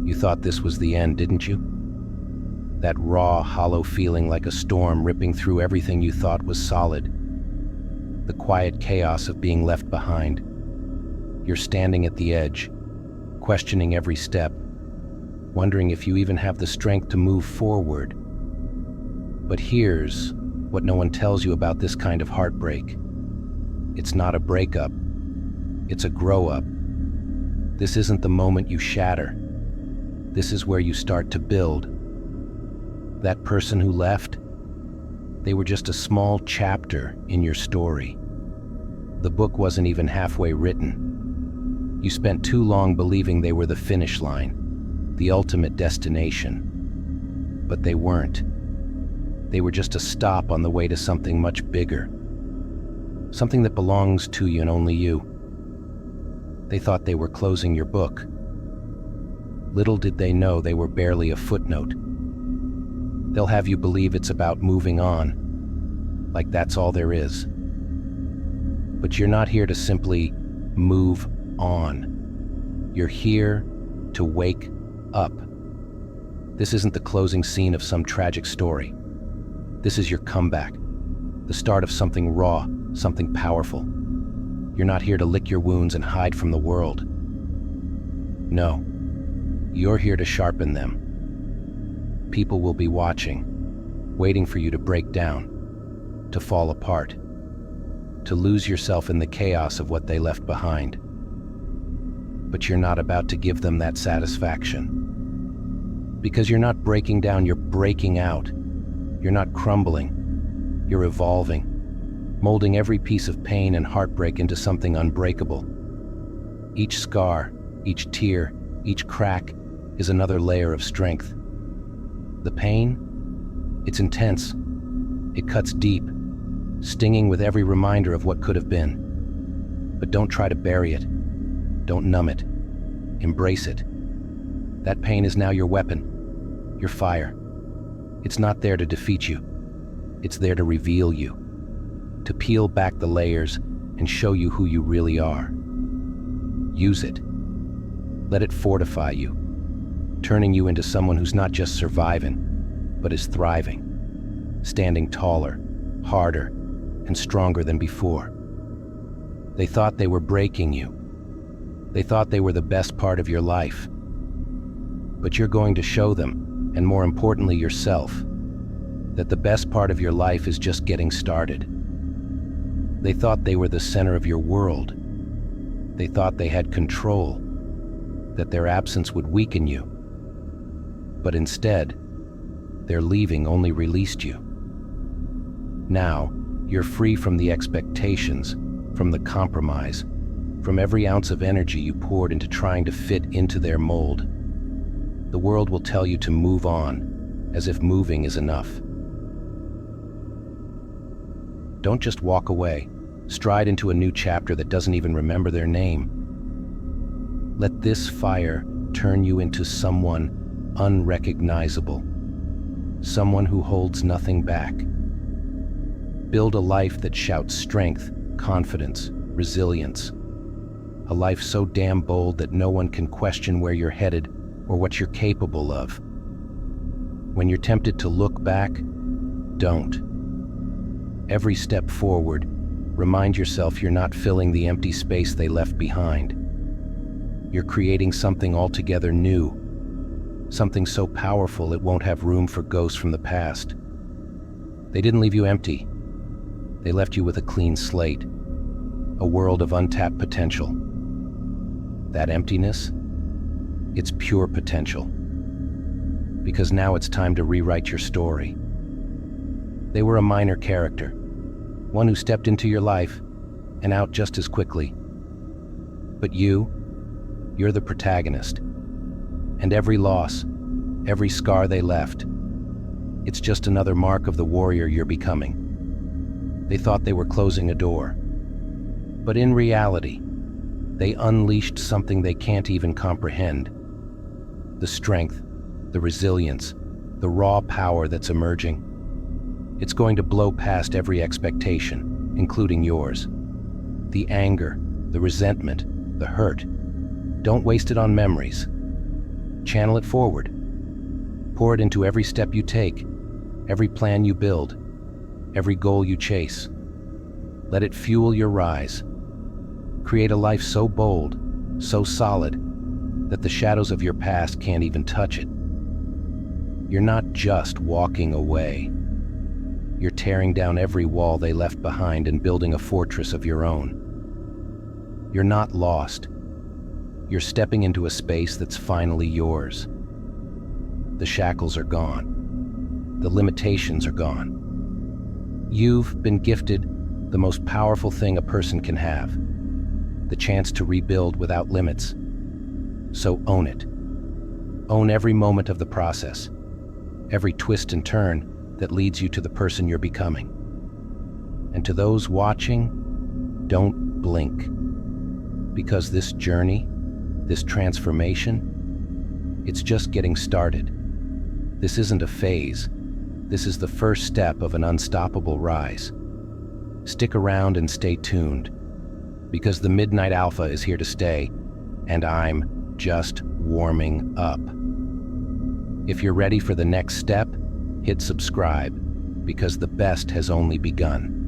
You thought this was the end, didn't you? That raw, hollow feeling like a storm ripping through everything you thought was solid. The quiet chaos of being left behind. You're standing at the edge, questioning every step, wondering if you even have the strength to move forward. But here's what no one tells you about this kind of heartbreak. It's not a breakup, it's a grow-up. This isn't the moment you shatter. This is where you start to build. That person who left, they were just a small chapter in your story. The book wasn't even halfway written. You spent too long believing they were the finish line, the ultimate destination. But they weren't. They were just a stop on the way to something much bigger. Something that belongs to you and only you. They thought they were closing your book. Little did they know they were barely a footnote. They'll have you believe it's about moving on, like that's all there is. But you're not here to simply move on. You're here to wake up. This isn't the closing scene of some tragic story. This is your comeback, the start of something raw, something powerful. You're not here to lick your wounds and hide from the world. No, you're here to sharpen them. People will be watching, waiting for you to break down, to fall apart, to lose yourself in the chaos of what they left behind. But you're not about to give them that satisfaction. Because you're not breaking down, you're breaking out. You're not crumbling, you're evolving, molding every piece of pain and heartbreak into something unbreakable. Each scar, each tear, each crack is another layer of strength. The pain, it's intense. It cuts deep, stinging with every reminder of what could have been. But don't try to bury it. Don't numb it. Embrace it. That pain is now your weapon, your fire. It's not there to defeat you. It's there to reveal you, to peel back the layers and show you who you really are. Use it. Let it fortify you, turning you into someone who's not just surviving, but is thriving, standing taller, harder, and stronger than before. They thought they were breaking you. They thought they were the best part of your life. But you're going to show them, and more importantly yourself, that the best part of your life is just getting started. They thought they were the center of your world. They thought they had control, that their absence would weaken you. But instead, their leaving only released you. Now, you're free from the expectations, from the compromise, from every ounce of energy you poured into trying to fit into their mold. The world will tell you to move on, as if moving is enough. Don't just walk away, stride into a new chapter that doesn't even remember their name. Let this fire turn you into someone unrecognizable, someone who holds nothing back. Build a life that shouts strength, confidence, resilience. A life so damn bold that no one can question where you're headed or what you're capable of. When you're tempted to look back, don't. Every step forward, remind yourself you're not filling the empty space they left behind. You're creating something altogether new, something so powerful it won't have room for ghosts from the past. They didn't leave you empty. They left you with a clean slate, a world of untapped potential. That emptiness, it's pure potential. Because now it's time to rewrite your story. They were a minor character, one who stepped into your life and out just as quickly. But you're the protagonist. And every loss, every scar they left, it's just another mark of the warrior you're becoming. They thought they were closing a door. But in reality, they unleashed something they can't even comprehend. The strength, the resilience, the raw power that's emerging. It's going to blow past every expectation, including yours. The anger, the resentment, the hurt. Don't waste it on memories. Channel it forward. Pour it into every step you take, every plan you build, every goal you chase. Let it fuel your rise. Create a life so bold, so solid, that the shadows of your past can't even touch it. You're not just walking away. You're tearing down every wall they left behind and building a fortress of your own. You're not lost. You're stepping into a space that's finally yours. The shackles are gone. The limitations are gone. You've been gifted the most powerful thing a person can have, the chance to rebuild without limits. So own it. Own every moment of the process, every twist and turn that leads you to the person you're becoming. And to those watching, don't blink. Because this journey, this transformation, it's just getting started. This isn't a phase. This is the first step of an unstoppable rise. Stick around and stay tuned, because the Midnight Alpha is here to stay, and I'm just warming up. If you're ready for the next step, hit subscribe, because the best has only begun.